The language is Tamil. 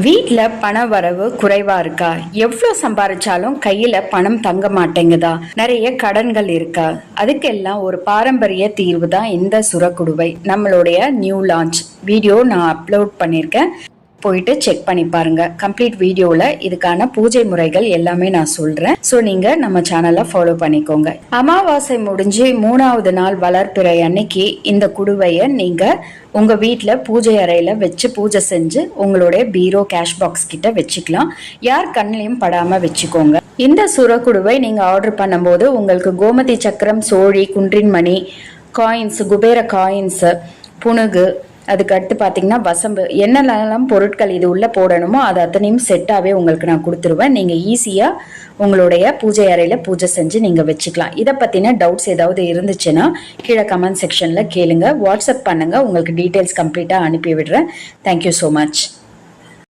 வீட்டில் பண வரவு குறைவா இருக்கா? எவ்வளோ சம்பாதிச்சாலும் கையில பணம் தங்க மாட்டேங்குதா? நிறைய கடன்கள் இருக்கா? அதுக்கெல்லாம் ஒரு பாரம்பரிய தீர்வு தான் இந்த சுரக்குடுவை. நம்மளுடைய நியூ லான்ச் வீடியோ நான் அப்லோட் பண்ணியிருக்கேன், போயிட்டு செக் பண்ணி பாருங்க. கம்ப்ளீட் வீடியோல இதுக்கான பூஜை முறைகள் எல்லாமே நான் சொல்றேன். ஸோ நீங்க நம்ம சேனலை ஃபாலோ பண்ணிக்கோங்க. அமாவாசை முடிஞ்சு 3வது நாள் வளர்ப்பிறை அன்னைக்கு இந்த குடுவையை நீங்க உங்க வீட்டில் பூஜை அறையில வச்சு பூஜை செஞ்சு உங்களுடைய பீரோ கேஷ் பாக்ஸ் கிட்ட வச்சுக்கலாம். யார் கண்ணிலையும் படாம வச்சுக்கோங்க. இந்த சுரக்குடுவை நீங்க ஆர்டர் பண்ணும்போது உங்களுக்கு கோமதி சக்கரம், சோழி, குன்றின் மணி, காயின்ஸ், குபேர காயின்ஸ், புனுகு, அதுக்கு அடுத்து பார்த்தீங்கன்னா வசம்பு, என்னென்னலாம் பொருட்கள் இது உள்ள போடணுமோ அது அத்தனையும் செட்டாகவே உங்களுக்கு நான் கொடுத்துருவேன். நீங்கள் ஈஸியாக உங்களுடைய பூஜை அறையில் பூஜை செஞ்சு நீங்கள் வச்சுக்கலாம். இதை பற்றின டவுட்ஸ் ஏதாவது இருந்துச்சுன்னா கீழே கமெண்ட் செக்ஷனில் கேளுங்க, வாட்ஸ்அப் பண்ணுங்கள், உங்களுக்கு டீட்டெயில்ஸ் கம்ப்ளீட்டாக அனுப்பி விடுறேன். Thank you so much.